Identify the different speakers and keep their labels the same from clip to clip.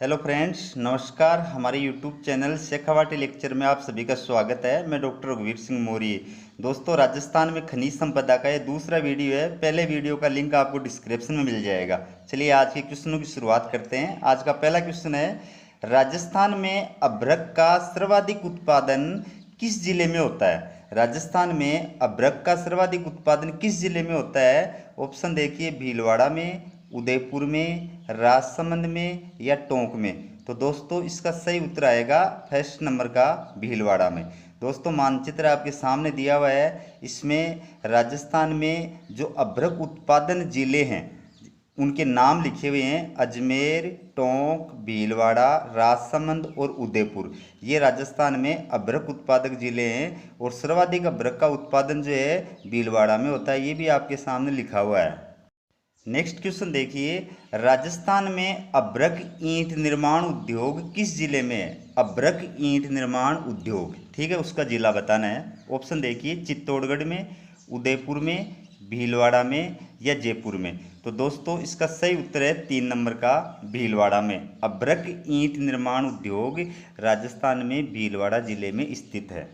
Speaker 1: Hello friends, नमस्कार। हमारे YouTube channel Shekhawati lecture में आप सभी का स्वागत है। मैं डॉक्टर रघुवीर सिंह मौर्य। दोस्तों, राजस्थान में खनिज संपदा का ये दूसरा वीडियो है। पहले वीडियो का लिंक आपको डिस्क्रिप्शन में मिल जाएगा। चलिए आज के क्वेश्चनों की शुरुआत करते हैं। आज का पहला क्वेश्चन है, राजस्थान में अभ्रक का सर्वाधिक उत्पादन किस जिले में होता है? राजस्थान में अभ्रक का सर्वाधिक उत्पादन किस जिले में होता है? ऑप्शन देखिए, भीलवाड़ा में, उदयपुर में, राजसमंद में या टोंक में। तो दोस्तों इसका सही उत्तर आएगा फर्स्ट नंबर का, भीलवाड़ा में। दोस्तों मानचित्र आपके सामने दिया हुआ है। इसमें राजस्थान में जो अभ्रक उत्पादन जिले हैं उनके नाम लिखे हुए हैं। अजमेर, टोंक, भीलवाड़ा, राजसमंद और उदयपुर। ये राजस्थान में अभ्रक उत्पादक जिले हैं और सर्वाधिक अभ्रक का उत्पादन जो है भीलवाड़ा में होता है। ये भी आपके सामने लिखा हुआ है। नेक्स्ट क्वेश्चन देखिए, राजस्थान में अभ्रक ईंट निर्माण उद्योग किस जिले में है? अभ्रक ईंट निर्माण उद्योग, ठीक है, उसका जिला बताना है। ऑप्शन देखिए, चित्तौड़गढ़ में, उदयपुर में, भीलवाड़ा में या जयपुर में। तो दोस्तों इसका सही उत्तर है 3 नंबर का, भीलवाड़ा में। अभ्रक ईंट निर्माण उद्योग राजस्थान में भीलवाड़ा जिले में स्थित है।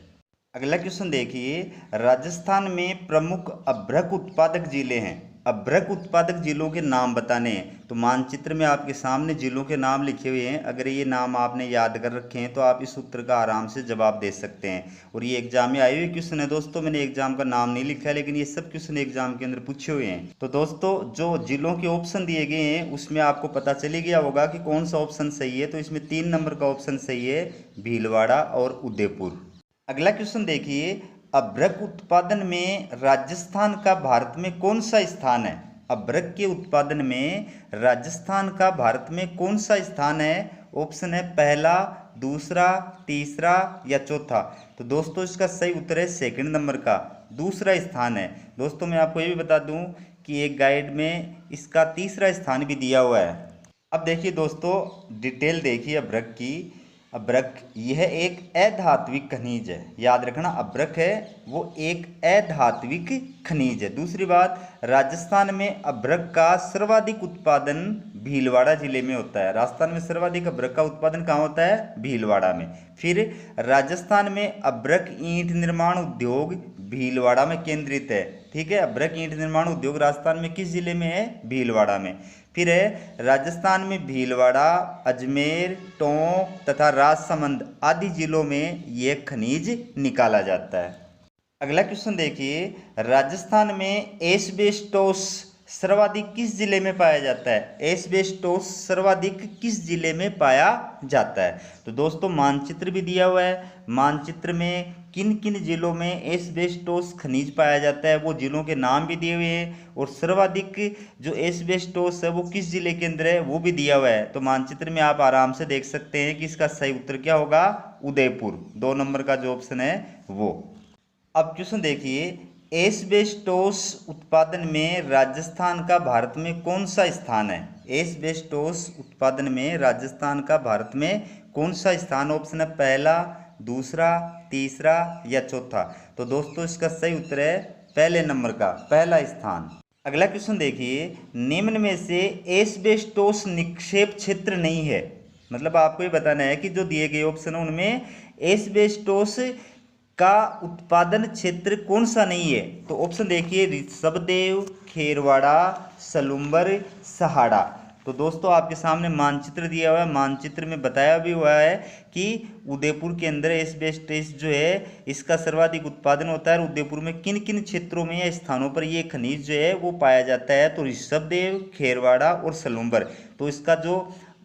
Speaker 1: अगला क्वेश्चन देखिए, राजस्थान में प्रमुख अभ्रक उत्पादक जिले हैं। अभ्रक उत्पादक जिलों के नाम बताने हैं। तो मानचित्र में आपके सामने जिलों के नाम लिखे हुए हैं। अगर ये नाम आपने याद कर रखे हैं तो आप इस उत्तर का आराम से जवाब दे सकते हैं। और ये एग्जाम में आए हुए क्वेश्चन है दोस्तों। मैंने एग्जाम का नाम नहीं लिखा है, लेकिन ये सब क्वेश्चन एग्जाम के अंदर पूछे हुए हैं। तो दोस्तों जो जिलों के ऑप्शन दिए गए हैं उसमें आपको पता चली गया होगा कि कौन सा ऑप्शन सही है। तो इसमें 3 नंबर का ऑप्शन सही है, भीलवाड़ा और उदयपुर। अगला क्वेश्चन देखिए, अभ्रक उत्पादन में राजस्थान का भारत में कौन सा स्थान है? अभ्रक के उत्पादन में राजस्थान का भारत में कौन सा स्थान है? ऑप्शन है पहला, दूसरा, तीसरा या चौथा। तो दोस्तों इसका सही उत्तर है सेकंड नंबर का, दूसरा स्थान है। दोस्तों मैं आपको ये भी बता दूं कि एक गाइड में इसका तीसरा स्थान भी दिया हुआ है। अब देखिए दोस्तों, डिटेल देखिए अभ्रक की। अभ्रक यह एक अधात्विक खनिज है। याद रखना, अभ्रक है वो एक अधात्विक खनिज है। दूसरी बात, राजस्थान में अभ्रक का सर्वाधिक उत्पादन भीलवाड़ा जिले में होता है। राजस्थान में सर्वाधिक अभ्रक का उत्पादन कहाँ होता है? भीलवाड़ा में। फिर राजस्थान में अभ्रक ईंट निर्माण उद्योग भीलवाड़ा में केंद्रित है। ठीक है, अभ्रक ईंट निर्माण उद्योग राजस्थान में किस जिले में है? भीलवाड़ा में। फिर है राजस्थान में भीलवाड़ा, अजमेर, टोंक तथा राजसमंद आदि जिलों में यह खनिज निकाला जाता है। अगला क्वेश्चन देखिए, राजस्थान में एस्बेस्टोस सर्वाधिक किस जिले में पाया जाता है? एस्बेस्टोस सर्वाधिक किस जिले में पाया जाता है? तो दोस्तों मानचित्र भी दिया हुआ है। मानचित्र में किन किन जिलों में एस्बेस्टोस खनिज पाया जाता है वो जिलों के नाम भी दिए हुए हैं। और सर्वाधिक जो एस्बेस्टोस है वो किस जिले के अंदर है वो भी दिया हुआ है। तो मानचित्र में आप आराम से देख सकते हैं कि इसका सही उत्तर क्या होगा? उदयपुर, 2 नंबर का जो ऑप्शन है वो। अब क्वेश्चन देखिए, एस्बेस्टोस उत्पादन में राजस्थान का भारत में कौन सा स्थान है? एस्बेस्टोस उत्पादन में राजस्थान का भारत में कौन सा स्थान? ऑप्शन है पहला, दूसरा, तीसरा या चौथा। तो दोस्तों इसका सही उत्तर है पहले नंबर का, पहला स्थान। अगला क्वेश्चन देखिए, निम्न में से एस्बेस्टोस निक्षेप क्षेत्र नहीं है। मतलब आपको ये बताना है कि जो दिए गए ऑप्शन है उनमें एस्बेस्टोस का उत्पादन क्षेत्र कौन सा नहीं है। तो ऑप्शन देखिए, ऋषभदेव, खेरवाड़ा, सलूम्बर, सहाड़ा। तो दोस्तों आपके सामने मानचित्र दिया हुआ है। मानचित्र में बताया भी हुआ है कि उदयपुर के अंदर एस्बेस्टोस जो है इसका सर्वाधिक उत्पादन होता है। और उदयपुर में किन किन क्षेत्रों में या स्थानों पर ये खनिज जो है वो पाया जाता है? तो ऋषभदेव, खेरवाड़ा और सलूम्बर। तो इसका जो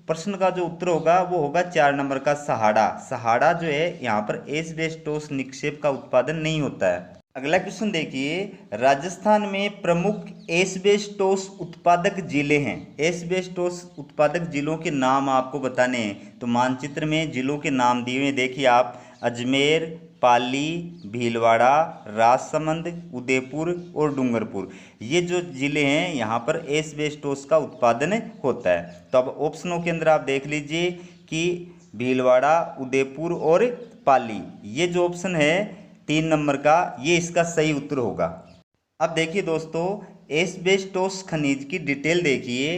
Speaker 1: प्रश्न का जो उत्तर होगा वो होगा 4 नंबर का, सहाड़ा। सहाड़ा जो है यहाँ पर एस्बेस्टोस निक्षेप का उत्पादन नहीं होता है। अगला क्वेश्चन देखिए, राजस्थान में प्रमुख एस्बेस्टोस उत्पादक जिले हैं। एस्बेस्टोस उत्पादक जिलों के नाम आपको बताने हैं। तो मानचित्र में जिलों के नाम दिए हुए देखिए आप, अजमेर, पाली, भीलवाड़ा, राजसमंद, उदयपुर और डूंगरपुर। ये जो जिले हैं यहाँ पर एस्बेस्टोस का उत्पादन होता है। तो अब ऑप्शनों के अंदर आप देख लीजिए कि भीलवाड़ा, उदयपुर और पाली, ये जो ऑप्शन है 3 नंबर का, ये इसका सही उत्तर होगा। अब देखिए दोस्तों, एस्बेस्टोस खनिज की डिटेल देखिए।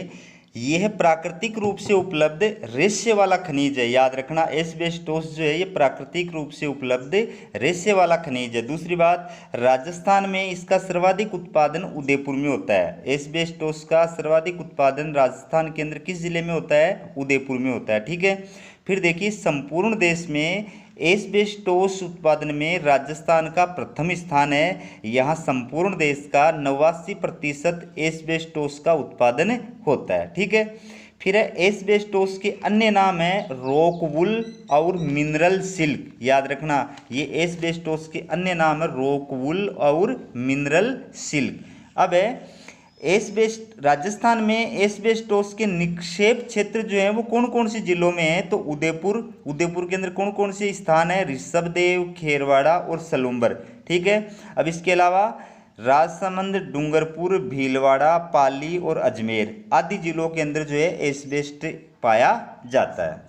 Speaker 1: यह प्राकृतिक रूप से उपलब्ध रेशे वाला खनिज है। याद रखना, एस्बेस्टोस जो है ये प्राकृतिक रूप से उपलब्ध रेशे वाला खनिज है। दूसरी बात, राजस्थान में इसका सर्वाधिक उत्पादन उदयपुर में होता है। एस्बेस्टोस का सर्वाधिक उत्पादन राजस्थान के अंदर किस जिले में होता है? उदयपुर में होता है। ठीक है, फिर देखिए संपूर्ण देश में एस्बेस्टोस उत्पादन में राजस्थान का प्रथम स्थान है। यहाँ संपूर्ण देश का 89% एस्बेस्टोस का उत्पादन होता है। ठीक है, फिर है एस्बेस्टोस के अन्य नाम है रॉकवूल और मिनरल सिल्क। याद रखना, ये एस्बेस्टोस के अन्य नाम है रॉकवूल और मिनरल सिल्क। अब है राजस्थान में एस्बेस्टोस के निक्षेप क्षेत्र जो है वो कौन कौन से जिलों में है? तो उदयपुर के अंदर कौन कौन से स्थान है? ऋषभदेव, खेरवाड़ा और सलूम्बर। ठीक है, अब इसके अलावा राजसमंद, डूंगरपुर, भीलवाड़ा, पाली और अजमेर आदि जिलों के अंदर जो है एस्बेस्ट पाया जाता है।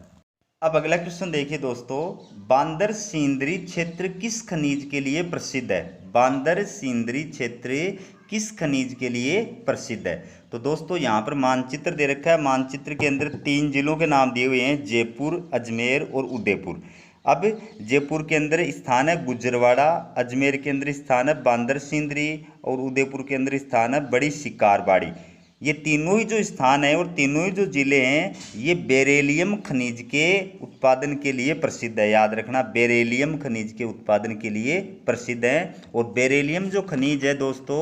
Speaker 1: अब अगला क्वेश्चन देखिए दोस्तों, बांदर सिंदरी क्षेत्र किस खनिज के लिए प्रसिद्ध है? बांदर सिंदरी क्षेत्र किस खनिज के लिए प्रसिद्ध है? तो दोस्तों यहाँ पर मानचित्र दे रखा है। मानचित्र के अंदर 3 जिलों के नाम दिए हुए हैं, जयपुर, अजमेर और उदयपुर। अब जयपुर के अंदर स्थान है गुजरवाड़ा, अजमेर के अंदर स्थान है बांदर सिंदरी और उदयपुर के अंदर स्थान है बड़ी शिकारबाड़ी। ये तीनों ही जो स्थान है और तीनों ही जो जिले हैं ये बेरिलियम खनिज के उत्पादन के लिए प्रसिद्ध है। याद रखना, बेरिलियम खनिज के उत्पादन के लिए प्रसिद्ध है। और बेरिलियम जो खनिज है दोस्तों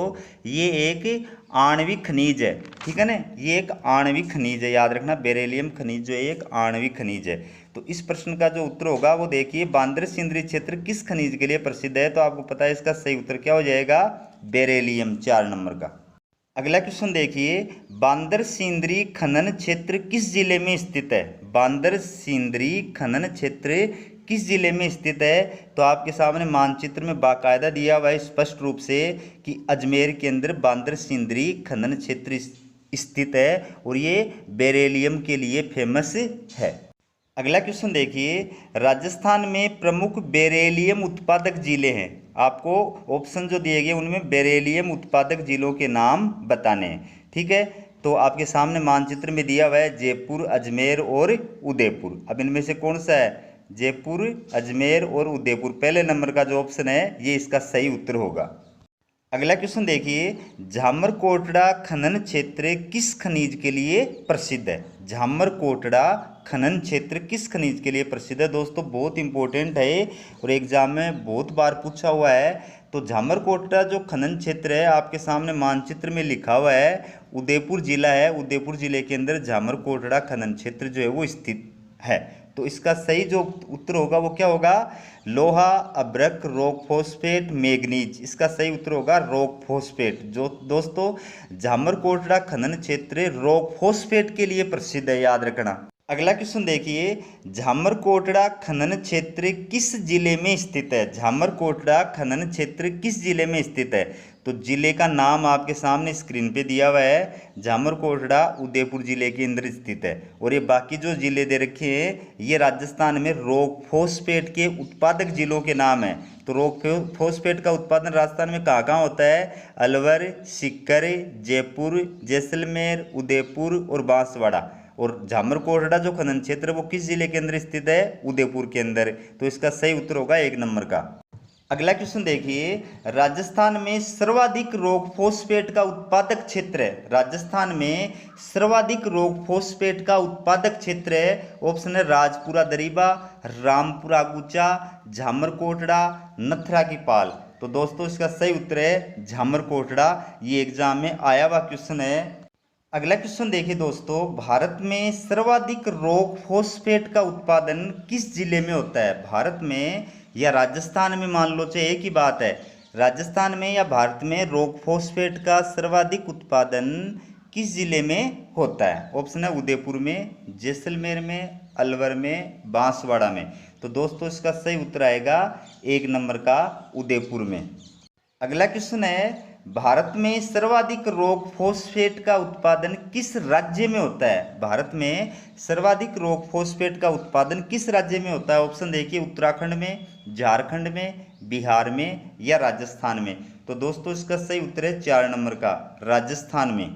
Speaker 1: ये एक आणविक खनिज है। ठीक है ना, ये एक आणविक खनिज है। याद रखना, बेरिलियम खनिज जो है एक आणविक खनिज है। तो इस प्रश्न का जो उत्तर होगा वो देखिए, बांदर सिंदरी क्षेत्र किस खनिज के लिए प्रसिद्ध है? तो आपको पता है इसका सही उत्तर क्या हो जाएगा? बेरिलियम, 4 नंबर का। अगला क्वेश्चन देखिए, बांदर सिंदरी खनन क्षेत्र किस जिले में स्थित है? बांदर सिंदरी खनन क्षेत्र किस जिले में स्थित है? तो आपके सामने मानचित्र में बाकायदा दिया हुआ है स्पष्ट रूप से कि अजमेर के अंदर बांदर सिंदरी खनन क्षेत्र स्थित है और ये बेरिलियम के लिए फेमस है। अगला क्वेश्चन देखिए, राजस्थान में प्रमुख बेरिलियम उत्पादक जिले हैं। आपको ऑप्शन जो दिए गए उनमें बेरिलियम उत्पादक जिलों के नाम बताने हैं। ठीक है, तो आपके सामने मानचित्र में दिया हुआ है जयपुर, अजमेर और उदयपुर। अब इनमें से कौन सा है? जयपुर, अजमेर और उदयपुर। पहले नंबर का जो ऑप्शन है ये इसका सही उत्तर होगा। अगला क्वेश्चन देखिए, झामरकोटड़ा खनन क्षेत्र किस खनिज के लिए प्रसिद्ध है? झामरकोटड़ा खनन क्षेत्र किस खनिज के लिए प्रसिद्ध है? दोस्तों बहुत इंपॉर्टेंट है और एग्जाम में बहुत बार पूछा हुआ है। तो झामरकोटड़ा जो खनन क्षेत्र है आपके सामने मानचित्र में लिखा हुआ है उदयपुर जिला है। उदयपुर जिले के अंदर झामरकोटड़ा खनन क्षेत्र जो है वो स्थित है। तो इसका सही जो उत्तर होगा वो क्या होगा? लोहा, अब्रक, रॉक फॉस्फेट, मैग्नीज। इसका सही उत्तर होगा रॉक फॉस्फेट। जो दोस्तों झामरकोटड़ा खनन क्षेत्र रॉक फॉस्फेट के लिए प्रसिद्ध है, याद रखना। अगला क्वेश्चन देखिए, झामरकोटड़ा खनन क्षेत्र किस जिले में स्थित है? झामरकोटड़ा खनन क्षेत्र किस जिले में स्थित है? तो जिले का नाम आपके सामने स्क्रीन पे दिया हुआ है। झामरकोटड़ा उदयपुर जिले के अंदर स्थित है। और ये बाकी जो जिले दे रखे हैं ये राजस्थान में रॉक फॉस्फेट के उत्पादक जिलों के नाम है। तो रॉक फॉस्फेट का उत्पादन राजस्थान में कहाँ कहाँ होता है? अलवर, सीकर, जयपुर, जैसलमेर, उदयपुर और बांसवाड़ा। और झामरकोटड़ा जो खनन क्षेत्र वो किस जिले के अंदर स्थित है? उदयपुर के अंदर। तो इसका सही उत्तर होगा 1 नंबर का। अगला क्वेश्चन देखिए, राजस्थान में सर्वाधिक रॉक फॉस्फेट का उत्पादक क्षेत्र है। राजस्थान में सर्वाधिक रॉक फॉस्फेट का उत्पादक क्षेत्र है। ऑप्शन है राजपुरा दरीबा, रामपुरा गुचा, झामरकोटड़ा, नथरा की पाल। तो दोस्तों इसका सही उत्तर है झामरकोटड़ा। ये एग्जाम में आया हुआ क्वेश्चन है। अगला क्वेश्चन देखिए दोस्तों, भारत में सर्वाधिक रॉक फॉस्फेट का उत्पादन किस जिले में होता है? भारत में या राजस्थान में, मान लो चाहे एक ही बात है, राजस्थान में या भारत में रॉक फॉस्फेट का सर्वाधिक उत्पादन किस जिले में होता है? ऑप्शन है उदयपुर में, जैसलमेर में, अलवर में, बांसवाड़ा में। तो दोस्तों इसका सही उत्तर आएगा 1 नंबर का उदयपुर में। अगला क्वेश्चन है, भारत में सर्वाधिक रॉक फॉस्फेट का उत्पादन किस राज्य में होता है? भारत में सर्वाधिक रॉक फॉस्फेट का उत्पादन किस राज्य में होता है? ऑप्शन देखिए, उत्तराखंड में, झारखंड में, बिहार में या राजस्थान में। तो दोस्तों इसका सही उत्तर है 4 नंबर का, राजस्थान में।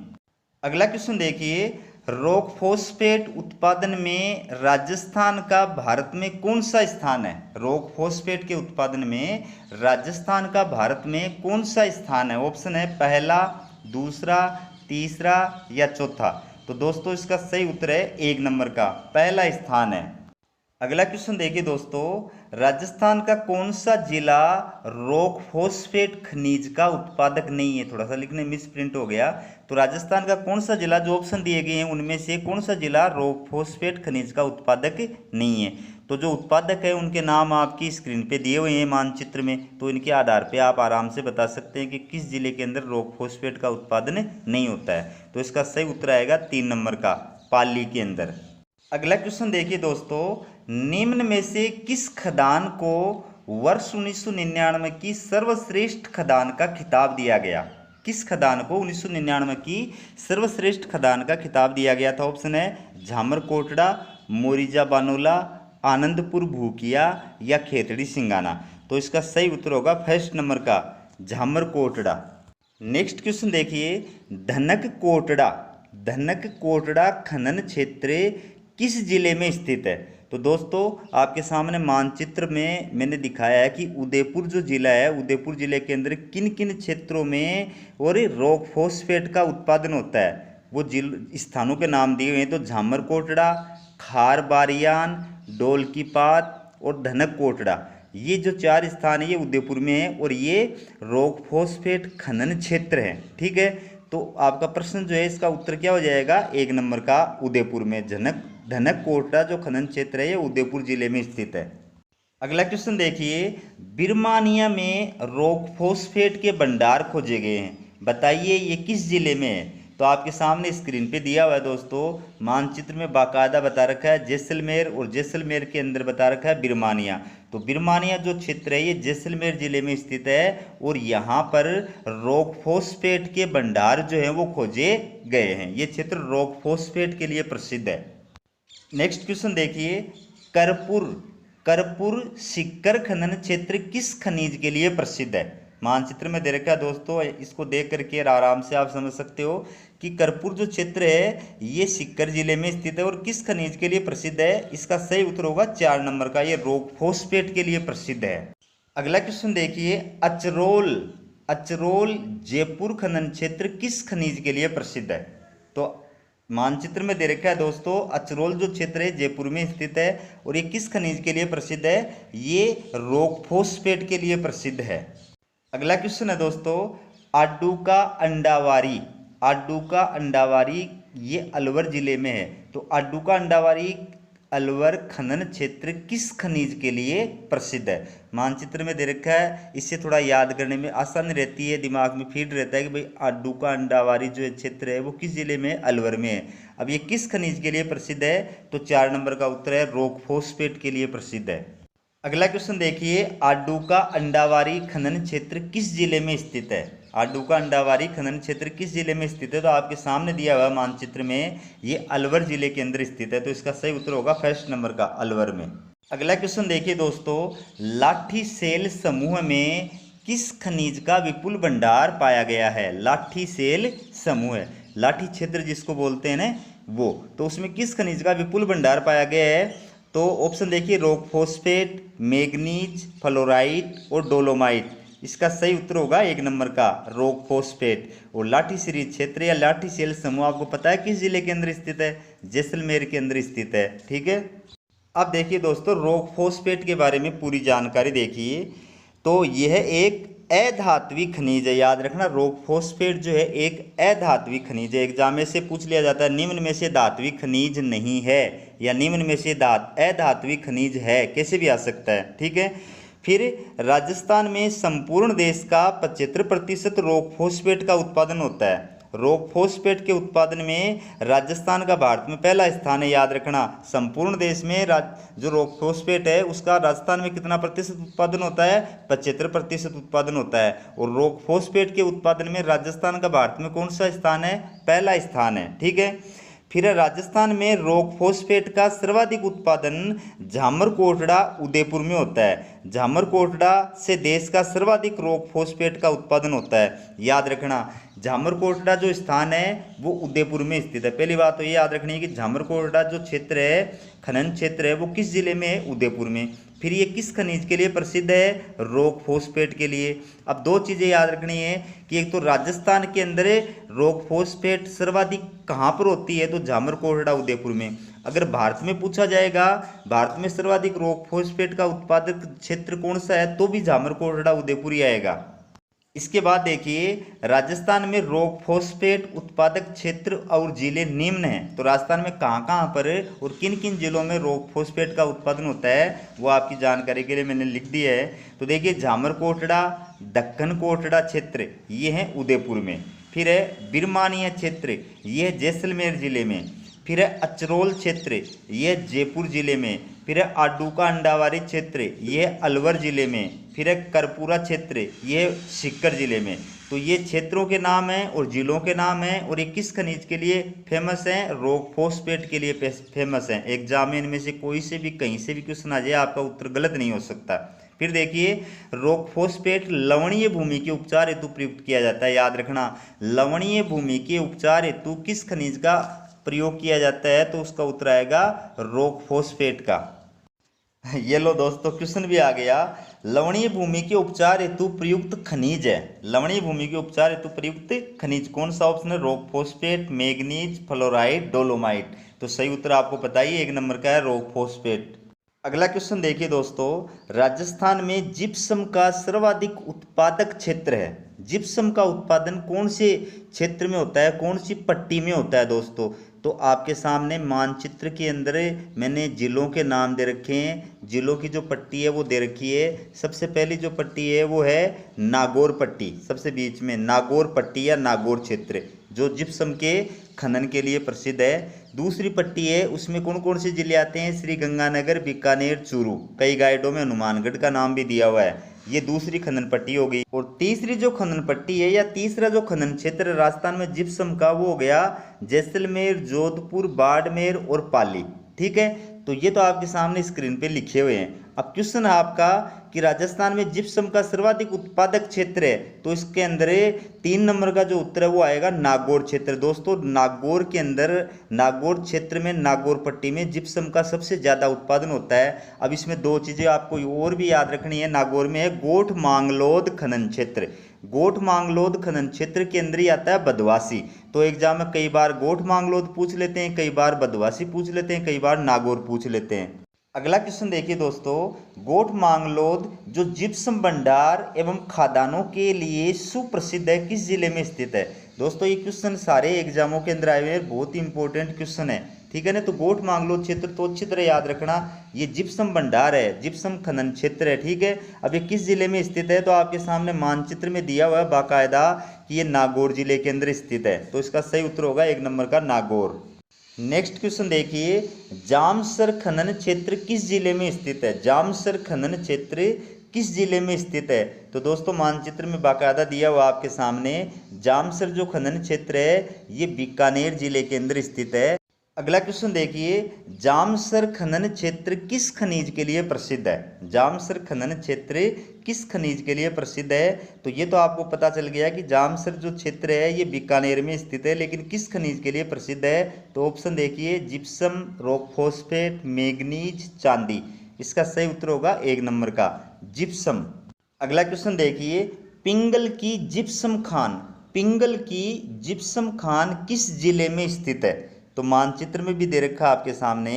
Speaker 1: अगला क्वेश्चन देखिए, रॉक फॉस्फेट उत्पादन में राजस्थान का भारत में कौन सा स्थान है? रॉक फॉस्फेट के उत्पादन में राजस्थान का भारत में कौन सा स्थान है? ऑप्शन है पहला, दूसरा, तीसरा या चौथा। तो दोस्तों इसका सही उत्तर है 1 नंबर का पहला स्थान है। अगला क्वेश्चन देखिए दोस्तों, राजस्थान का कौन सा जिला रॉक फॉस्फेट खनिज का उत्पादक नहीं है? थोड़ा सा लिखने मिस प्रिंट हो गया। तो राजस्थान का कौन सा जिला, जो ऑप्शन दिए गए हैं उनमें से कौन सा जिला रॉक फॉस्फेट खनिज का उत्पादक नहीं है? तो जो उत्पादक है उनके नाम आपकी स्क्रीन पे दिए हुए हैं मानचित्र में, तो इनके आधार पे आप आराम से बता सकते हैं कि किस जिले के अंदर रॉक फॉस्फेट का उत्पादन नहीं होता है। तो इसका सही उत्तर आएगा 3 नंबर का, पाली के अंदर। अगला क्वेश्चन देखिए दोस्तों, निम्न में से किस खदान को वर्ष 1999 की सर्वश्रेष्ठ खदान का खिताब दिया गया? किस खदान को 1999 की सर्वश्रेष्ठ खदान का खिताब दिया गया था? ऑप्शन है झामर कोटड़ा, मोरिजा बानोला, आनंदपुर भूकिया या खेतड़ी सिंगाना। तो इसका सही उत्तर होगा फर्स्ट नंबर का, झामर कोटड़ा। नेक्स्ट क्वेश्चन देखिए, धनक कोटड़ा खनन क्षेत्र किस जिले में स्थित है? तो दोस्तों आपके सामने मानचित्र में मैंने दिखाया है कि उदयपुर जो जिला है, उदयपुर जिले के अंदर किन किन क्षेत्रों में और रॉक फॉस्फेट का उत्पादन होता है, वो स्थानों के नाम दिए हुए हैं। तो झामर कोटड़ा, खार बारियान, डोल की पात और धनक कोटड़ा, ये जो 4 स्थान है ये उदयपुर में है और ये रॉक फॉस्फेट खनन क्षेत्र है। ठीक है, तो आपका प्रश्न जो है इसका उत्तर क्या हो जाएगा? 1 नंबर का, उदयपुर में। धनक कोटड़ा जो खनन क्षेत्र है ये उदयपुर जिले में स्थित है। अगला क्वेश्चन देखिए, बिरमानिया में रॉक फॉस्फेट के भंडार खोजे गए हैं, बताइए ये किस जिले में है? तो आपके सामने स्क्रीन पे दिया हुआ है दोस्तों, मानचित्र में बाकायदा बता रखा है जैसलमेर, और जैसलमेर के अंदर बता रखा है बिरमानिया। तो बिरमानिया जो क्षेत्र है ये जैसलमेर जिले में स्थित है और यहाँ पर रॉक फॉस्फेट के भंडार जो है वो खोजे गए हैं। ये क्षेत्र रॉक फॉस्फेट के लिए प्रसिद्ध है। नेक्स्ट क्वेश्चन देखिए, करपुर सिक्कर खनन क्षेत्र किस खनिज के लिए प्रसिद्ध है? मानचित्र में दे रखा है दोस्तों, इसको देख करके आराम से आप समझ सकते हो कि करपुर जो क्षेत्र है ये सिक्कर जिले में स्थित है और किस खनिज के लिए प्रसिद्ध है? इसका सही उत्तर होगा 4 नंबर का, ये रॉक फॉस्फेट के लिए प्रसिद्ध है। अगला क्वेश्चन देखिए, अचरोल जयपुर खनन क्षेत्र किस खनिज के लिए प्रसिद्ध है? तो मानचित्र में दे रखा है दोस्तों, अचरोल जो क्षेत्र है जयपुर में स्थित है और ये किस खनिज के लिए प्रसिद्ध है? ये रॉक फॉस्फेट के लिए प्रसिद्ध है। अगला क्वेश्चन है दोस्तों, आडू का अंडावारी ये अलवर जिले में है। तो आडू का अंडावारी अलवर खनन क्षेत्र किस खनिज के लिए प्रसिद्ध है? मानचित्र में दे रखा है, इससे थोड़ा याद करने में आसानी रहती है, दिमाग में फीड रहता है कि भाई आडू का अंडावारी जो क्षेत्र है वो किस जिले में है? अलवर में है। अब ये किस खनिज के लिए प्रसिद्ध है? तो 4 नंबर का उत्तर है रॉक फॉस्फेट के लिए प्रसिद्ध है। अगला क्वेश्चन देखिए, आडू का अंडावारी खनन क्षेत्र किस जिले में स्थित है? आडू का अंडावारी खनन क्षेत्र किस जिले में स्थित है? तो आपके सामने दिया हुआ मानचित्र में ये अलवर जिले के अंदर स्थित है। तो इसका सही उत्तर होगा फर्स्ट नंबर का, अलवर में। अगला क्वेश्चन देखिए दोस्तों, लाठी सेल समूह में किस खनिज का विपुल भंडार पाया गया है? लाठी सेल समूह, लाठी क्षेत्र जिसको बोलते हैं ना वो, तो उसमें किस खनिज का विपुल भंडार पाया गया है? तो ऑप्शन देखिए, रॉक फॉस्फेट, मैग्नीज, फ्लोराइट और डोलोमाइट। इसका सही उत्तर होगा 1 नंबर का, रॉक फॉस्फेट। और लाठी सीरीज क्षेत्र या लाठी सेल समूह आपको पता है किस जिले के अंदर स्थित है? जैसलमेर के अंदर स्थित है। ठीक है, अब देखिए दोस्तों, रॉक फॉस्फेट के बारे में पूरी जानकारी देखिए। तो यह एक अधात्वी खनिज है, याद रखना, रॉक फॉस्फेट जो है एक अधात्वी खनिज है। एग्जाम में से पूछ लिया जाता है निम्न में से धात्विक खनिज नहीं है या निम्न में से अधात्वी खनिज है, कैसे भी आ सकता है। ठीक है, फिर राजस्थान में संपूर्ण देश का 75% रॉक फॉस्फेट का उत्पादन होता है। रॉक फॉस्फेट के उत्पादन में राजस्थान का भारत में पहला स्थान है, याद रखना। संपूर्ण देश में जो रॉक फॉस्फेट है उसका राजस्थान में कितना प्रतिशत उत्पादन होता है? 75% उत्पादन होता है। और रॉक फॉस्फेट के उत्पादन में राजस्थान का भारत में कौन सा स्थान है? पहला स्थान है। ठीक है, फिर है राजस्थान में रॉक फॉस्फेट का सर्वाधिक उत्पादन झामरकोटड़ा उदयपुर में होता है। झामरकोटड़ा से देश का सर्वाधिक रॉक फॉस्फेट का उत्पादन होता है। याद रखना, झामरकोटड़ा जो स्थान है वो उदयपुर में स्थित है। पहली बात तो ये याद रखनी है कि झामरकोटड़ा जो क्षेत्र है, खनन क्षेत्र है, वो किस जिले में है? उदयपुर में। फिर ये किस खनिज के लिए प्रसिद्ध है? रॉक फॉस्फेट के लिए। अब दो चीज़ें याद रखनी है कि एक तो राजस्थान के अंदर रॉक फॉस्फेट सर्वाधिक कहाँ पर होती है? तो झामरकोटड़ा उदयपुर में। अगर भारत में पूछा जाएगा भारत में सर्वाधिक रॉक फॉस्फेट का उत्पादक क्षेत्र कौन सा है, तो भी झामरकोटड़ा उदयपुर ही आएगा। इसके बाद देखिए, राजस्थान में रॉक फॉस्फेट उत्पादक क्षेत्र और जिले निम्न हैं। तो राजस्थान में कहाँ कहाँ पर और किन किन जिलों में रॉक फॉस्फेट का उत्पादन होता है, वो आपकी जानकारी के लिए मैंने लिख दिया है। तो देखिए, झामरकोटड़ा, दक्कन कोटड़ा क्षेत्र ये हैं उदयपुर में। फिर है बिरमानिया क्षेत्र, ये है जैसलमेर जिले में। फिर है अचरोल क्षेत्र, ये है जयपुर जिले में। फिर है आडूका अंडावारी क्षेत्र, ये है अलवर जिले में। फिर है करपुरा क्षेत्र, ये है सीकर जिले में। तो ये क्षेत्रों के नाम हैं और जिलों के नाम हैं। और ये किस खनिज के लिए फेमस हैं? रॉक फॉस्फेट के लिए फेमस हैं। एग्जाम में इनमें से कोई से भी कहीं से भी क्वेश्चन आ जाए, आपका उत्तर गलत नहीं हो सकता। फिर देखिए, रॉक फॉस्फेट लवणीय भूमि के उपचार हेतु प्रयुक्त किया जाता है। याद रखना, लवणीय भूमि के उपचार हेतु किस खनिज का प्रयोग किया जाता है? तो उसका उत्तर आएगा रॉक फॉस्फेट का। ये लो दोस्तों, क्वेश्चन भी आ गया। लवणीय भूमि के उपचार हेतु प्रयुक्त खनिज है। लवणीय भूमि के उपचार हेतु प्रयुक्त खनिज कौन सा ऑप्शन है? Rock phosphate, manganese, fluoride, dolomite. तो सही उत्तर आपको बताइए, एक नंबर का है रॉक फॉस्फेट। अगला क्वेश्चन देखिए दोस्तों, राजस्थान में जिप्सम का सर्वाधिक उत्पादक क्षेत्र है। जिप्सम का उत्पादन कौन से क्षेत्र में होता है, कौन सी पट्टी में होता है दोस्तों? तो आपके सामने मानचित्र के अंदर मैंने जिलों के नाम दे रखे हैं। जिलों की जो पट्टी है वो दे रखी है। सबसे पहली जो पट्टी है वो है नागौर पट्टी, सबसे बीच में नागौर पट्टी या नागौर क्षेत्र, जो जिप्सम के खनन के लिए प्रसिद्ध है। दूसरी पट्टी है, उसमें कौन कौन से जिले आते हैं? श्री गंगानगर, बीकानेर, चूरू। कई गाइडों में हनुमानगढ़ का नाम भी दिया हुआ है। ये दूसरी खनन पट्टी हो गई। और तीसरी जो खनन पट्टी है या तीसरा जो खनन क्षेत्र राजस्थान में जिप्सम का, वो हो गया जैसलमेर, जोधपुर, बाड़मेर और पाली। ठीक है, तो ये तो आपके सामने स्क्रीन पे लिखे हुए हैं। अब क्वेश्चन है आपका कि राजस्थान में जिप्सम का सर्वाधिक उत्पादक क्षेत्र है, तो इसके अंदर 3 नंबर का जो उत्तर है वो आएगा नागौर क्षेत्र। दोस्तों, नागौर के अंदर, नागौर क्षेत्र में, नागौर पट्टी में जिप्सम का सबसे ज़्यादा उत्पादन होता है। अब इसमें दो चीज़ें आपको और भी याद रखनी है। नागौर में है गोठ मांगलोद खनन क्षेत्र। गोठ मांगलोद खनन क्षेत्र के अंदर ही आता है बदवासी। तो एग्जाम में कई बार गोठ मांगलोद पूछ लेते हैं, कई बार बदवासी पूछ लेते हैं, कई बार नागौर पूछ लेते हैं। अगला क्वेश्चन देखिए दोस्तों, गोठ मांगलोद जो जिप्सम भंडार एवं खदानों के लिए सुप्रसिद्ध है, किस जिले में स्थित है? दोस्तों, ये क्वेश्चन सारे एग्जामों के अंदर आए हुए हैं, बहुत ही इंपॉर्टेंट क्वेश्चन है। ठीक है ना, तो गोठ मांगलोद क्षेत्र तो अच्छी तरह याद रखना, ये जिप्सम भंडार है, जिप्सम खनन क्षेत्र है। ठीक है, अब ये किस जिले में स्थित है? तो आपके सामने मानचित्र में दिया हुआ है बाकायदा कि ये नागौर जिले के अंदर स्थित है। तो इसका सही उत्तर होगा 1 नंबर का नागौर। नेक्स्ट क्वेश्चन देखिए, जामसर खनन क्षेत्र किस जिले में स्थित है? जामसर खनन क्षेत्र किस जिले में स्थित है? तो दोस्तों, मानचित्र में बाकायदा दिया हुआ आपके सामने, जामसर जो खनन क्षेत्र है ये बीकानेर जिले के अंदर स्थित है। अगला क्वेश्चन देखिए, जामसर खनन क्षेत्र किस खनिज के लिए प्रसिद्ध है? जामसर खनन क्षेत्र किस खनिज के लिए प्रसिद्ध है? तो ये तो आपको पता चल गया कि जामसर जो क्षेत्र है ये बीकानेर में स्थित है, लेकिन किस खनिज के लिए प्रसिद्ध है? तो ऑप्शन देखिए, जिप्सम, रॉक फॉस्फेट, मैग्नीज, चांदी। इसका सही उत्तर होगा 1 नंबर का जिप्सम। अगला क्वेश्चन देखिए, पिंगल की जिप्सम खान, पिंगल की जिप्सम खान किस जिले में स्थित है? तो मानचित्र में भी दे रखा आपके सामने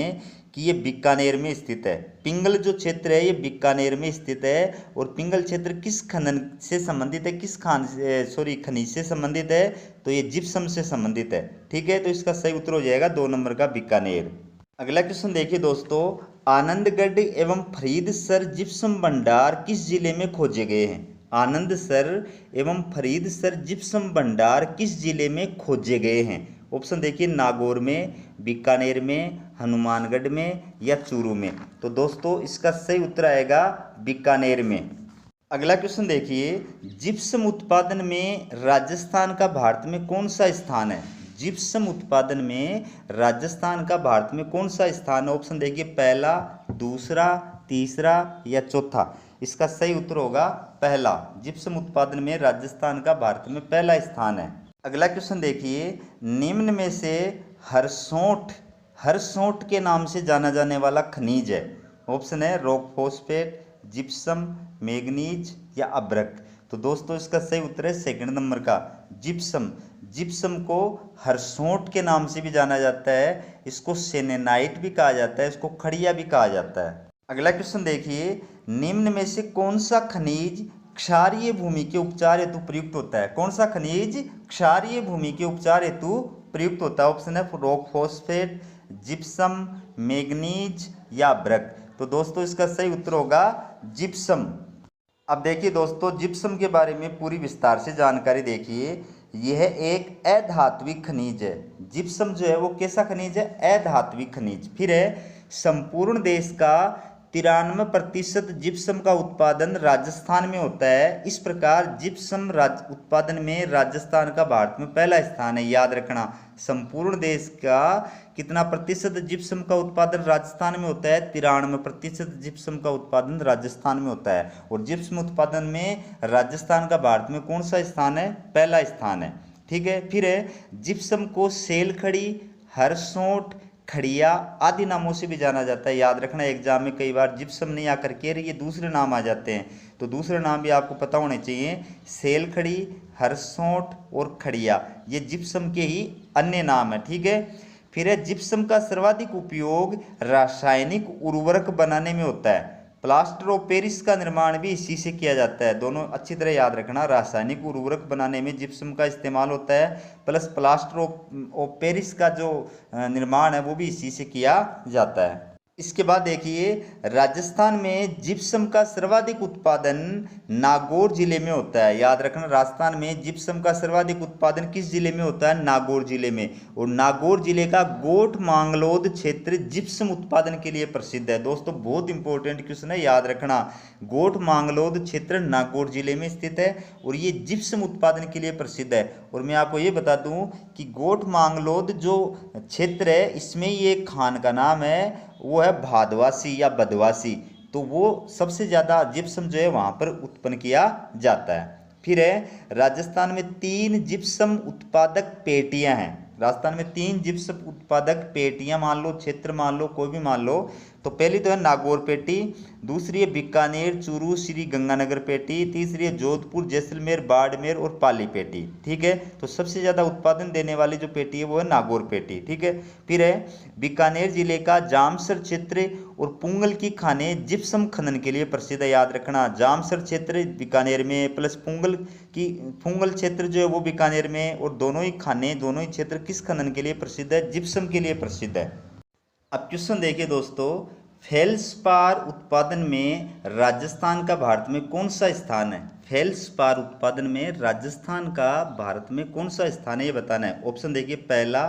Speaker 1: कि ये बीकानेर में स्थित है। पिंगल जो क्षेत्र है ये बीकानेर में स्थित है। और पिंगल क्षेत्र किस खनन से संबंधित है, किस खनिज से संबंधित है? तो ये जिप्सम से संबंधित है। ठीक है, तो इसका सही उत्तर हो जाएगा 2 नंबर का बीकानेर। अगला क्वेश्चन देखिए दोस्तों, आनंदगढ़ एवं फरीदसर जिप्सम भंडार किस जिले में खोजे गए हैं? आनंदसर एवं फरीदसर जिप्सम भंडार किस जिले में खोजे गए हैं? ऑप्शन देखिए, नागौर में, बीकानेर में, हनुमानगढ़ में या चूरू में। तो दोस्तों, इसका सही उत्तर आएगा बीकानेर में। अगला क्वेश्चन देखिए, जिप्सम उत्पादन में राजस्थान का भारत में कौन सा स्थान है? जिप्सम उत्पादन में राजस्थान का भारत में कौन सा स्थान है? ऑप्शन देखिए, पहला, दूसरा, तीसरा या चौथा। इसका सही उत्तर होगा पहला। जिप्सम उत्पादन में राजस्थान का भारत में पहला स्थान है। अगला क्वेश्चन देखिए, निम्न में से हरसोंठ के नाम से जाना जाने वाला खनिज है। ऑप्शन है रॉक फॉस्फेट, जिप्सम, मैग्नीज या अभ्रक। तो दोस्तों इसका सही उत्तर है सेकंड नंबर का, जिप्सम। जिप्सम को हरसोंठ के नाम से भी जाना जाता है, इसको सेनेनाइट भी कहा जाता है, इसको खड़िया भी कहा जाता है। अगला क्वेश्चन देखिए, निम्न में से कौन सा खनिज क्षारीय भूमि के उपचार हेतु प्रयुक्त होता है? कौन सा खनिज क्षारीय भूमि के उपचार हेतु प्रयुक्त होता है? ऑप्शन है रॉक फॉस्फेट, जिप्सम, मैग्नीज या अभ्रक। तो दोस्तों इसका सही उत्तर होगा जिप्सम। अब देखिए दोस्तों, जिप्सम के बारे में पूरी विस्तार से जानकारी देखिए। यह एक अधात्विक खनिज है। जिप्सम जो है वो कैसा खनिज है? अधात्विक खनिज। फिर है, संपूर्ण देश का 93% जिप्सम का उत्पादन राजस्थान में होता है। इस प्रकार जिप्सम उत्पादन में राजस्थान का भारत में पहला स्थान है। याद रखना, संपूर्ण देश का कितना प्रतिशत जिप्सम का उत्पादन राजस्थान में होता है? 93% जिप्सम का उत्पादन राजस्थान में होता है। और जिप्सम उत्पादन में राजस्थान का भारत में कौन सा स्थान है? पहला स्थान है। ठीक है। फिर है, जिप्सम को सेलखड़ी, हरसोंठ, खड़िया आदि नामों से भी जाना जाता है। याद रखना, एग्जाम में कई बार जिप्सम नहीं आकर के ये दूसरे नाम आ जाते हैं, तो दूसरे नाम भी आपको पता होने चाहिए। सेलखड़ी, हरसोंठ और खड़िया ये जिप्सम के ही अन्य नाम है। ठीक है। फिर है, जिप्सम का सर्वाधिक उपयोग रासायनिक उर्वरक बनाने में होता है। प्लास्टर ऑफ पेरिस का निर्माण भी इसी से किया जाता है। दोनों अच्छी तरह याद रखना, रासायनिक उर्वरक बनाने में जिप्सम का इस्तेमाल होता है, प्लस प्लास्टर ऑफ पेरिस का जो निर्माण है वो भी इसी से किया जाता है। इसके बाद देखिए, राजस्थान में जिप्सम का सर्वाधिक उत्पादन नागौर जिले में होता है। याद रखना, राजस्थान में जिप्सम का सर्वाधिक उत्पादन किस जिले में होता है? नागौर जिले में। और नागौर जिले का गोठ मांगलोद क्षेत्र जिप्सम उत्पादन के लिए प्रसिद्ध है। दोस्तों बहुत इंपॉर्टेंट क्वेश्चन है, याद रखना। गोठ मांगलोद क्षेत्र नागौर जिले में स्थित है और ये जिप्सम उत्पादन के लिए प्रसिद्ध है। और मैं आपको ये बता दूं कि गोठ मांगलोद जो क्षेत्र है इसमें ये खान का नाम है, वो है भादवासी या बदवासी। तो वो सबसे ज़्यादा जिप्सम जो है वहाँ पर उत्पन्न किया जाता है। फिर है, राजस्थान में 3 जिप्सम उत्पादक पेटियां हैं। राजस्थान में 3 जिप्सम उत्पादक पेटियां मान लो, क्षेत्र मान लो, कोई भी मान लो। तो पहली तो है नागौर पेटी, दूसरी है बीकानेर, चूरू, श्री गंगानगर पेटी, तीसरी है जोधपुर, जैसलमेर, बाड़मेर और पाली पेटी। ठीक है। तो सबसे ज़्यादा उत्पादन देने वाली जो पेटी है वो है नागौर पेटी। ठीक है। फिर है, बीकानेर जिले का जामसर क्षेत्र और पुंगल की खानें जिप्सम खनन के लिए प्रसिद्ध है। याद रखना, जामसर क्षेत्र बीकानेर में प्लस पुंगल क्षेत्र जो है वो बीकानेर में, और दोनों ही खानें, दोनों ही क्षेत्र किस खनन के लिए प्रसिद्ध है? जिप्सम के लिए प्रसिद्ध है। अब क्वेश्चन देखिए दोस्तों, फेल्सपार उत्पादन में राजस्थान का भारत में कौन सा स्थान है? फेल्सपार उत्पादन में राजस्थान का भारत में कौन सा स्थान है ये बताना है। ऑप्शन देखिए, पहला,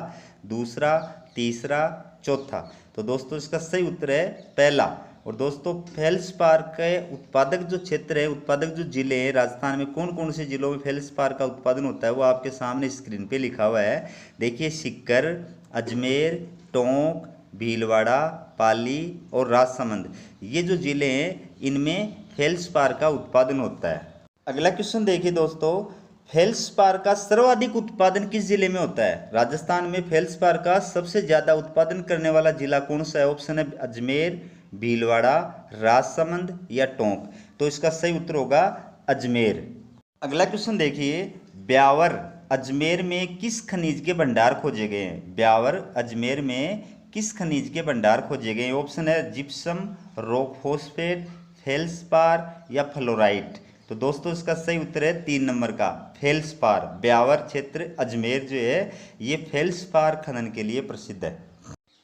Speaker 1: दूसरा, तीसरा, चौथा। तो दोस्तों इसका सही उत्तर है पहला। और दोस्तों फेल्सपार के उत्पादक जो क्षेत्र है, उत्पादक जो जिले हैं राजस्थान में, कौन कौन से जिलों में फेल्सपार का उत्पादन होता है वो आपके सामने स्क्रीन पे लिखा हुआ है। देखिए, सीकर, अजमेर, टोंक, भीलवाड़ा, पाली और राजसमंद, ये जो जिले हैं इनमें फेल्सपार का उत्पादन होता है। अगला क्वेश्चन देखिए दोस्तों, फेल्सपार का सर्वाधिक उत्पादन किस जिले में होता है? राजस्थान में फेल्सपार का सबसे ज्यादा उत्पादन करने वाला जिला कौन सा है? ऑप्शन है अजमेर, भीलवाड़ा, राजसमंद या टोंक। तो इसका सही उत्तर होगा अजमेर। अगला क्वेश्चन देखिए, ब्यावर अजमेर में किस खनिज के भंडार खोजे गए हैं? ब्यावर अजमेर में किस खनिज के भंडार खोजे गए? ऑप्शन है जिप्सम, रॉक फॉस्फेट, फेल्सपार या फ्लोराइट। तो दोस्तों इसका सही उत्तर है 3 नंबर का, फेल्सपार। ब्यावर क्षेत्र अजमेर जो है ये फेल्सपार खनन के लिए प्रसिद्ध है।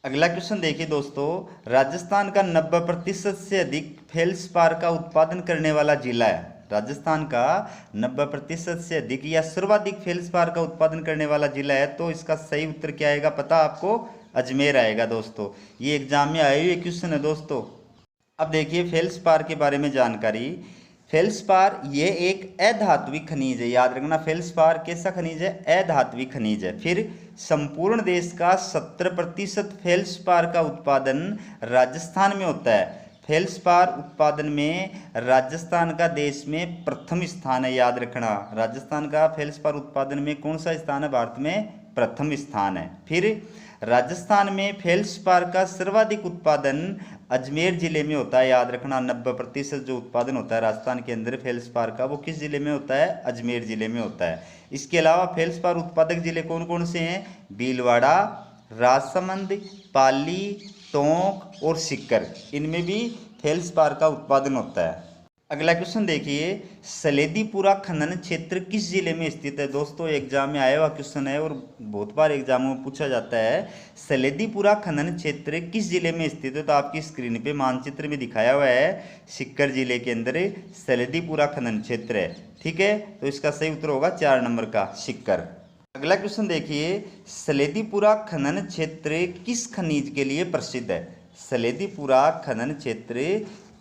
Speaker 1: अगला क्वेश्चन देखिए दोस्तों, राजस्थान का 90% से अधिक फेल्सपार का उत्पादन करने वाला जिला है। राजस्थान का 90% से अधिक या सर्वाधिक फेल्सपार का उत्पादन करने वाला जिला है। तो इसका सही उत्तर क्या आएगा पता आपको? अजमेर आएगा दोस्तों। ये एग्जाम में आए हुए क्वेश्चन है दोस्तों। अब देखिए फेल्सपार के बारे में जानकारी। फेल्सपार ये एक अधात्विक खनिज है, याद रखना। फेल्सपार कैसा खनिज है? अधात्विक खनिज है। फिर संपूर्ण देश का 70% फेल्सपार का उत्पादन राजस्थान में होता है। फेल्सपार उत्पादन में राजस्थान का देश में प्रथम स्थान है, याद रखना। राजस्थान का फेल्सपार उत्पादन में कौन सा स्थान है? भारत में प्रथम स्थान है। फिर राजस्थान में फेल्सपार का सर्वाधिक उत्पादन अजमेर जिले में होता है, याद रखना। 90% जो उत्पादन होता है राजस्थान के अंदर फेल्सपार का, वो किस जिले में होता है? अजमेर जिले में होता है। इसके अलावा फेल्सपार उत्पादक जिले कौन कौन से हैं? भीलवाड़ा, राजसमंद, पाली, टोंक और सीकर, इनमें भी फेल्सपार का उत्पादन होता है। अगला क्वेश्चन देखिए, सलेदीपुरा खनन क्षेत्र किस जिले में स्थित है? दोस्तों एग्जाम में आया हुआ क्वेश्चन है और बहुत बार एग्जामों में पूछा जाता है। सलेदीपुरा खनन क्षेत्र किस जिले में स्थित है? तो आपकी स्क्रीन पे मानचित्र में दिखाया हुआ है, सीकर जिले के अंदर सलेदीपुरा खनन क्षेत्र है। ठीक है, तो इसका सही उत्तर होगा 4 नंबर का, सीकर। अगला क्वेश्चन देखिए, सलेदीपुरा खनन क्षेत्र किस खनिज के लिए प्रसिद्ध है? सलेदीपुरा खनन क्षेत्र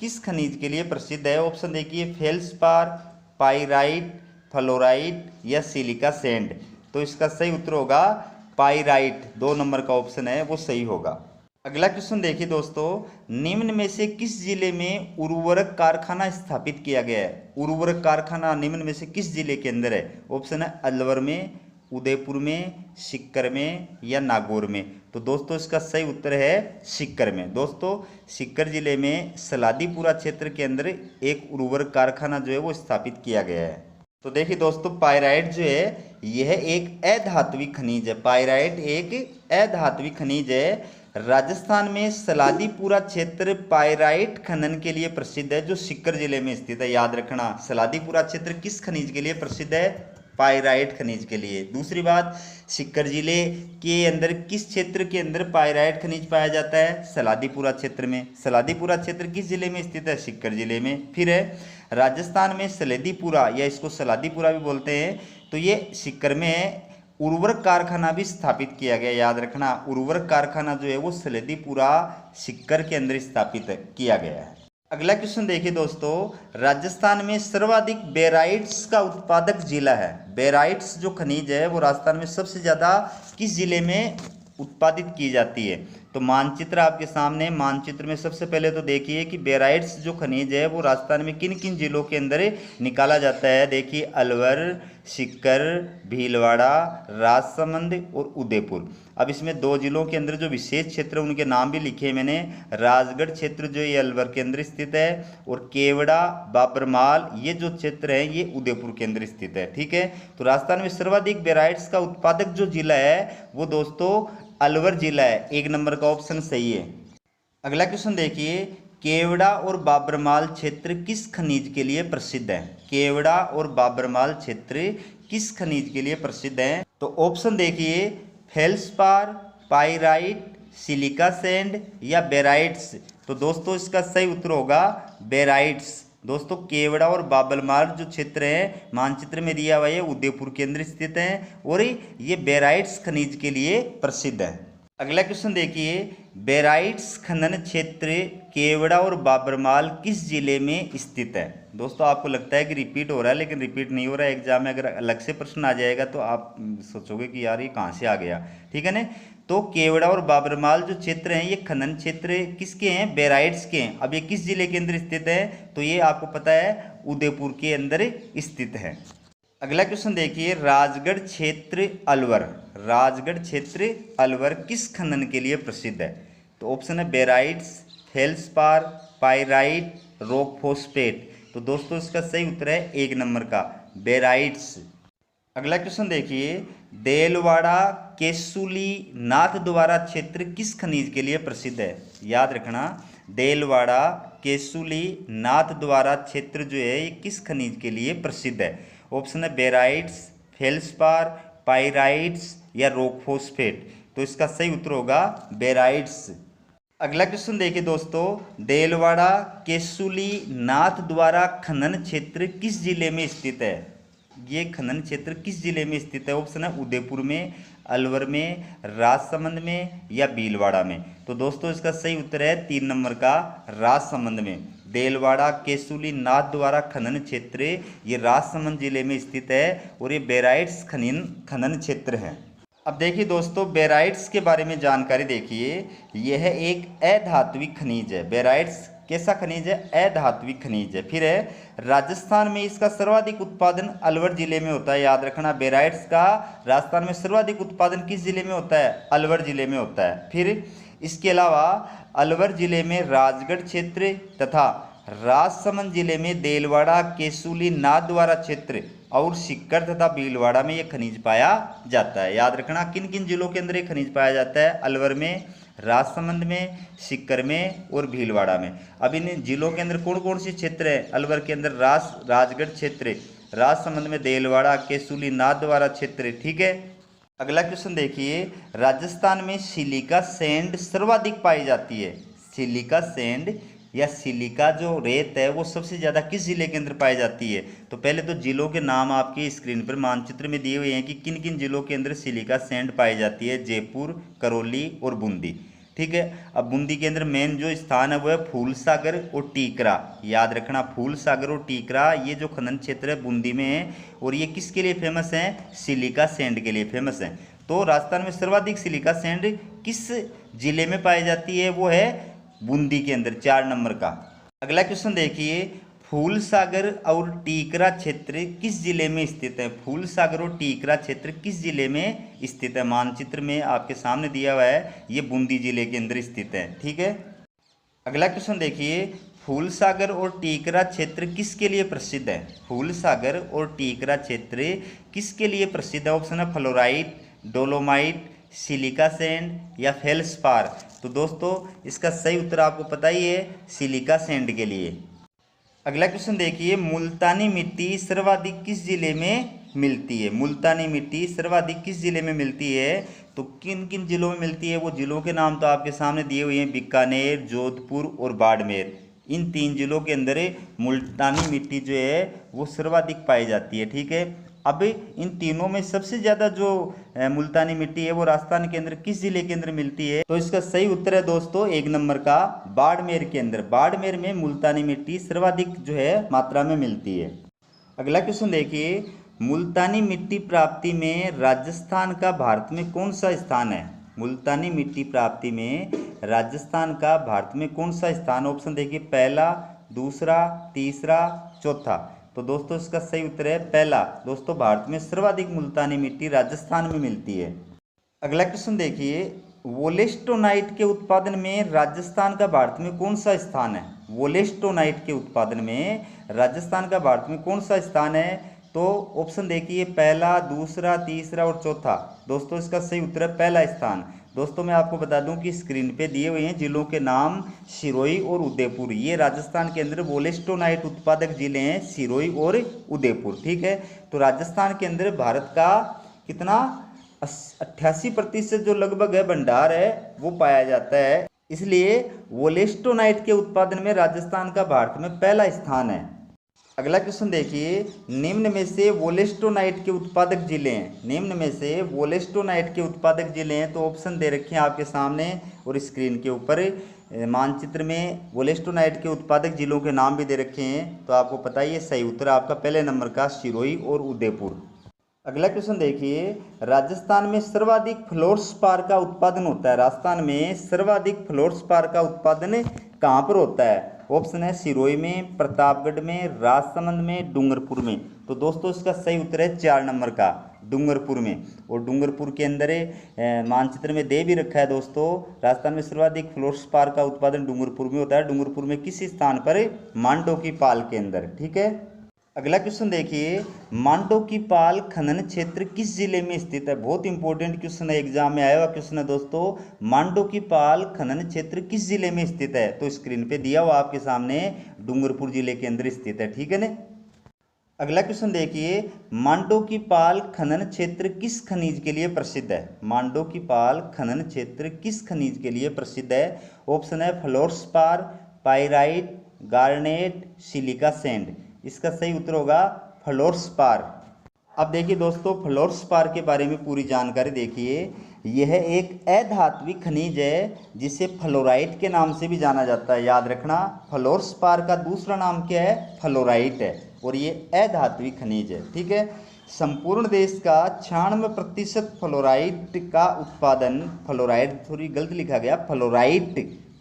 Speaker 1: किस खनिज के लिए प्रसिद्ध है? ऑप्शन देखिए, फेल्सपार, पाइराइट, फ्लोराइट या सिलिका सैंड। तो इसका सही उत्तर होगा पाइराइट, 2 नंबर का ऑप्शन है वो सही होगा। अगला क्वेश्चन देखिए दोस्तों, निम्न में से किस जिले में उर्वरक कारखाना स्थापित किया गया है? उर्वरक कारखाना निम्न में से किस जिले के अंदर है? ऑप्शन है अलवर में, उदयपुर में, सीकर में या नागौर में। तो दोस्तों इसका सही उत्तर है सीकर में। दोस्तों सीकर जिले में सलादीपुरा क्षेत्र के अंदर एक उर्वरक कारखाना जो है वो स्थापित किया गया है। तो देखिए दोस्तों, पाइराइट जो है यह एक अधात्विक खनिज है। पाइराइट एक अधात्विक खनिज है। राजस्थान में सलादीपुरा क्षेत्र पाइराइट खनन के लिए प्रसिद्ध है, जो सीकर जिले में स्थित है, याद रखना। सलादीपुरा क्षेत्र किस खनिज के लिए प्रसिद्ध है? पाइराइट खनिज के लिए। दूसरी बात, सीकर जिले के अंदर किस क्षेत्र के अंदर पाइराइट खनिज पाया जाता है? सलादीपुरा क्षेत्र में। सलादीपुरा क्षेत्र किस जिले में स्थित है? सीकर जिले में। फिर है राजस्थान में सलेदीपुरा या इसको सलादीपुरा भी बोलते हैं, तो ये सीकर में उर्वरक कारखाना भी स्थापित किया गया, याद रखना। उर्वरक कारखाना जो है वो सलेदीपुरा सीकर के अंदर स्थापित किया गया है। अगला क्वेश्चन देखिए दोस्तों, राजस्थान में सर्वाधिक बेराइट्स का उत्पादक जिला है। बेराइट्स जो खनिज है वो राजस्थान में सबसे ज़्यादा किस जिले में उत्पादित की जाती है? तो मानचित्र आपके सामने, मानचित्र में सबसे पहले तो देखिए कि बेराइट्स जो खनिज है वो राजस्थान में किन किन जिलों के अंदर निकाला जाता है। देखिए अलवर, सीकर, भीलवाड़ा, राजसमंद और उदयपुर। अब इसमें 2 जिलों के अंदर जो विशेष क्षेत्र उनके नाम भी लिखे मैंने। राजगढ़ क्षेत्र जो ये अलवर के अंदर स्थित है, और केवड़ा, बाबरमाल ये जो क्षेत्र है ये उदयपुर के अंदर स्थित है। ठीक है, तो राजस्थान में सर्वाधिक बेराइट्स का उत्पादक जो जिला है वो दोस्तों अलवर जिला है, 1 नंबर का ऑप्शन सही है। अगला क्वेश्चन देखिए, केवड़ा और बाबरमाल क्षेत्र किस खनिज के लिए प्रसिद्ध है? केवड़ा और बाबरमाल क्षेत्र किस खनिज के लिए प्रसिद्ध है? तो ऑप्शन देखिए, फेल्सपार, पाइराइट, सिलिका सैंड या बेराइट्स। तो दोस्तों इसका सही उत्तर होगा बेराइट्स। दोस्तों केवड़ा और बाबरमाल जो क्षेत्र है मानचित्र में दिया हुआ है उदयपुर के अंदर स्थित है और ये बेराइट्स खनिज के लिए प्रसिद्ध है। अगला क्वेश्चन देखिए, बेराइट्स खनन क्षेत्र केवड़ा और बाबरमाल किस जिले में स्थित है? दोस्तों आपको लगता है कि रिपीट हो रहा है, लेकिन रिपीट नहीं हो रहा है। एग्जाम में अगर अलग से प्रश्न आ जाएगा तो आप सोचोगे कि यार ये कहाँ से आ गया। ठीक है ना, तो केवड़ा और बाबरमाल जो क्षेत्र हैं ये खनन क्षेत्र किसके हैं? बेराइट्स के हैं। अब ये किस जिले के अंदर स्थित है? तो ये आपको पता है उदयपुर के अंदर स्थित है। अगला क्वेश्चन देखिए, राजगढ़ क्षेत्र अलवर, राजगढ़ क्षेत्र अलवर किस खनन के लिए प्रसिद्ध है? तो ऑप्शन है barites, feldspar, pyrite, rock phosphate. तो दोस्तों इसका सही उत्तर है 1 नंबर का बेराइट्स। अगला क्वेश्चन देखिए, देलवाड़ा केसुली नाथ द्वारा क्षेत्र किस खनिज के लिए प्रसिद्ध है? याद रखना, देलवाड़ा केसुली नाथ द्वारा क्षेत्र जो है ये किस खनिज के लिए प्रसिद्ध है? ऑप्शन है बेराइट्स, फेल्सपार, पाइराइट्स या रॉक फॉस्फेट। तो इसका सही उत्तर होगा बेराइट्स। अगला क्वेश्चन देखिए दोस्तों, देलवाड़ा केसुली नाथ द्वारा खनन क्षेत्र किस जिले में स्थित है? ये खनन क्षेत्र किस जिले में स्थित है? ऑप्शन है उदयपुर में, अलवर में, राजसमंद में या भीलवाड़ा में। तो दोस्तों इसका सही उत्तर है 3 नंबर का राजसमंद में। देलवाड़ा केसुली नाथद्वारा खनन क्षेत्र ये राजसमंद जिले में स्थित है और ये बेराइट्स खनन क्षेत्र है। अब देखिए दोस्तों, बेराइट्स के बारे में जानकारी देखिए। यह एक अधात्विक खनिज है। बेराइट्स कैसा खनिज है? अधात्विक खनिज है। फिर है राजस्थान में इसका सर्वाधिक उत्पादन अलवर जिले में होता है। याद रखना, बेराइट्स का राजस्थान में सर्वाधिक उत्पादन किस जिले में होता है? अलवर जिले में होता है। फिर इसके अलावा अलवर जिले में राजगढ़ क्षेत्र तथा राजसमंद जिले में देलवाड़ा केसुली नाथद्वारा क्षेत्र और सिक्कर तथा भीलवाड़ा में यह खनिज पाया जाता है। याद रखना, किन किन जिलों के अंदर ये खनिज पाया जाता है? अलवर में, राजसमंद में, सिक्कर में और भीलवाड़ा में। अब इन जिलों के अंदर कौन कौन से क्षेत्र है? अलवर के अंदर राजगढ़ क्षेत्र, राजसमंद में देलवाड़ा केसुली नाथद्वारा क्षेत्र। ठीक है। अगला क्वेश्चन देखिए, राजस्थान में सिलिका सैंड सर्वाधिक पाई जाती है। सिलिका सैंड या सिलिका जो रेत है वो सबसे ज़्यादा किस जिले के अंदर पाई जाती है? तो पहले तो जिलों के नाम आपकी स्क्रीन पर मानचित्र में दिए हुए हैं कि किन किन जिलों के अंदर सिलिका सैंड पाई जाती है। जयपुर, करौली और बूंदी। ठीक है। अब बूंदी के अंदर मेन जो स्थान है वो है फूलसागर और टीकरा। याद रखना, फूलसागर और टीकरा ये जो खनन क्षेत्र है बूंदी में है और ये किसके लिए फेमस है? सिलिका सैंड के लिए फेमस है। तो राजस्थान में सर्वाधिक सिलिका सैंड किस जिले में पाई जाती है? वो है बूंदी के अंदर, 4 नंबर का। अगला क्वेश्चन देखिए, फूलसागर और टीकरा क्षेत्र किस जिले में स्थित है? फूलसागर और टीकरा क्षेत्र किस जिले में स्थित है? मानचित्र में आपके सामने दिया हुआ है, ये बूंदी जिले के अंदर स्थित है। ठीक है। अगला क्वेश्चन देखिए, फूलसागर और टीकरा क्षेत्र किसके लिए प्रसिद्ध है? फूलसागर और टीकरा क्षेत्र किसके लिए प्रसिद्ध है? ऑप्शन है फ्लोराइट, डोलोमाइट, सिलिका सैंड या फेल्सपार। तो दोस्तों इसका सही उत्तर आपको पता ही है, सिलिका सैंड के लिए। अगला क्वेश्चन देखिए, मुल्तानी मिट्टी सर्वाधिक किस जिले में मिलती है? मुल्तानी मिट्टी सर्वाधिक किस जिले में मिलती है? तो किन किन जिलों में मिलती है वो जिलों के नाम तो आपके सामने दिए हुए हैं, बीकानेर, जोधपुर और बाड़मेर। इन 3 जिलों के अंदर मुल्तानी मिट्टी जो है वो सर्वाधिक पाई जाती है। ठीक है। अब इन तीनों में सबसे ज़्यादा जो मुल्तानी मिट्टी है वो राजस्थान के अंदर किस जिले के अंदर मिलती है? तो इसका सही उत्तर है दोस्तों 1 नंबर का, बाड़मेर के अंदर। बाड़मेर में मुल्तानी मिट्टी सर्वाधिक जो है मात्रा में मिलती है। अगला क्वेश्चन देखिए, मुल्तानी मिट्टी प्राप्ति में राजस्थान का भारत में कौन सा स्थान है? मुल्तानी मिट्टी प्राप्ति में राजस्थान का भारत में कौन सा स्थान? ऑप्शन देखिए, पहला, दूसरा, तीसरा, चौथा। तो दोस्तों इसका सही उत्तर है पहला। दोस्तों भारत में सर्वाधिक मुल्तानी मिट्टी राजस्थान में मिलती है। अगला क्वेश्चन देखिए, वोलेस्टोनाइट के उत्पादन में राजस्थान का भारत में कौन सा स्थान है? वोलेस्टोनाइट के उत्पादन में राजस्थान का भारत में कौन सा स्थान है? तो ऑप्शन देखिए, पहला, दूसरा, तीसरा और चौथा। दोस्तों इसका सही उत्तर है पहला स्थान। दोस्तों मैं आपको बता दूं कि स्क्रीन पे दिए हुए हैं जिलों के नाम, सिरोही और उदयपुर। ये राजस्थान के अंदर वोलेस्टोनाइट उत्पादक जिले हैं, सिरोही और उदयपुर। ठीक है। तो राजस्थान के अंदर भारत का कितना 88% जो लगभग है भंडार है वो पाया जाता है। इसलिए वोलेस्टोनाइट के उत्पादन में राजस्थान का भारत में पहला स्थान है। अगला क्वेश्चन देखिए, निम्न में से वोलेस्टोनाइट के उत्पादक जिले हैं। निम्न में से वोलेस्टोनाइट के उत्पादक जिले हैं। तो ऑप्शन दे रखे हैं आपके सामने और स्क्रीन के ऊपर मानचित्र में वोलेस्टोनाइट के उत्पादक जिलों के नाम भी दे रखे हैं। तो आपको पता ही है, सही उत्तर आपका पहले नंबर का सिरोही और उदयपुर। अगला क्वेश्चन देखिए, राजस्थान में सर्वाधिक फ्लोरस्पार का उत्पादन होता है। राजस्थान में सर्वाधिक फ्लोरस्पार का उत्पादन कहाँ पर होता है? ऑप्शन है सिरोही में, प्रतापगढ़ में, राजसमंद में, डूंगरपुर में। तो दोस्तों इसका सही उत्तर है 4 नंबर का, डूंगरपुर में। और डूंगरपुर के अंदर मानचित्र में दे भी रखा है दोस्तों, राजस्थान में सर्वाधिक फ्लोरस्पार का उत्पादन डूंगरपुर में होता है। डूंगरपुर में किस स्थान पर? मांडो की पाल के अंदर। ठीक है। अगला क्वेश्चन देखिए, मांडो की पाल खनन क्षेत्र किस जिले में स्थित है? बहुत इंपॉर्टेंट क्वेश्चन है, एग्जाम में आया हुआ क्वेश्चन है दोस्तों। मांडो की पाल खनन क्षेत्र किस जिले में स्थित है? तो स्क्रीन पे दिया हुआ आपके सामने, डूंगरपुर जिले के अंदर स्थित है। ठीक है ना। अगला क्वेश्चन देखिए, मांडो की पाल खनन क्षेत्र किस खनिज के लिए प्रसिद्ध है? मांडो की पाल खनन क्षेत्र किस खनिज के लिए प्रसिद्ध है? ऑप्शन है fluorspar, pyrite, garnet, silica sand. इसका सही उत्तर होगा फ्लोरस्पार। अब देखिए दोस्तों, फ्लोरस्पार के बारे में पूरी जानकारी देखिए। यह एक अधात्विक खनिज है जिसे फ्लोराइट के नाम से भी जाना जाता है। याद रखना, फ्लोरस्पार का दूसरा नाम क्या है? फ्लोराइट है। और ये अधात्विक खनिज है। ठीक है। संपूर्ण देश का 96% फ्लोराइट का उत्पादन, फ्लोराइड थोड़ी गलत लिखा गया, फ्लोराइट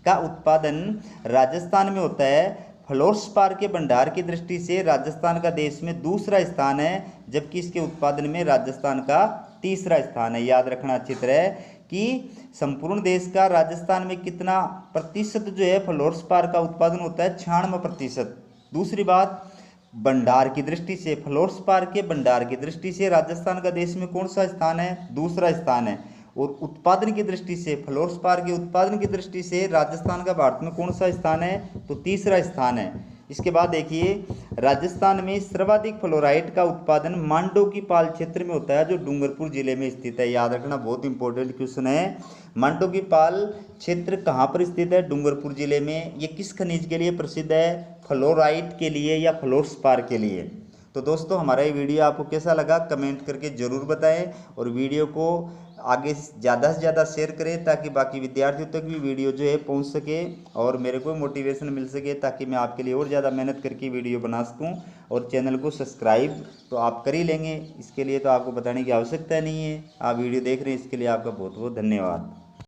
Speaker 1: का उत्पादन राजस्थान में होता है। फ्लोरस्पार के भंडार की दृष्टि से राजस्थान का देश में दूसरा स्थान है, जबकि इसके उत्पादन में राजस्थान का तीसरा स्थान है। याद रखना अच्छी तरह कि संपूर्ण देश का राजस्थान में कितना प्रतिशत जो है फ्लोरस्पार का उत्पादन होता है? 96%। दूसरी बात, भंडार की दृष्टि से, फ्लोरस्पार के भंडार की दृष्टि से राजस्थान का देश में कौन सा स्थान है? दूसरा स्थान है। और उत्पादन की दृष्टि से, फ्लोरस्पार के उत्पादन की दृष्टि से राजस्थान का भारत में कौन सा स्थान है? तो तीसरा स्थान है। इसके बाद देखिए, राजस्थान में सर्वाधिक फ्लोराइट का उत्पादन मांडो की पाल क्षेत्र में होता है, जो डूंगरपुर जिले में स्थित है। याद रखना, बहुत इंपॉर्टेंट क्वेश्चन है। मांडो की पाल क्षेत्र कहाँ पर स्थित है? डूंगरपुर जिले में। ये किस खनिज के लिए प्रसिद्ध है? फ्लोराइट के लिए या फ्लोरस्पार के लिए। तो दोस्तों, हमारा ये वीडियो आपको कैसा लगा कमेंट करके ज़रूर बताएं, और वीडियो को आगे ज़्यादा से ज़्यादा शेयर करें ताकि बाकी विद्यार्थियों तक भी वीडियो जो है पहुंच सके और मेरे को मोटिवेशन मिल सके, ताकि मैं आपके लिए और ज़्यादा मेहनत करके वीडियो बना सकूं। और चैनल को सब्सक्राइब तो आप कर ही लेंगे, इसके लिए तो आपको बताने की आवश्यकता नहीं है। आप वीडियो देख रहे हैं, इसके लिए आपका बहुत बहुत धन्यवाद।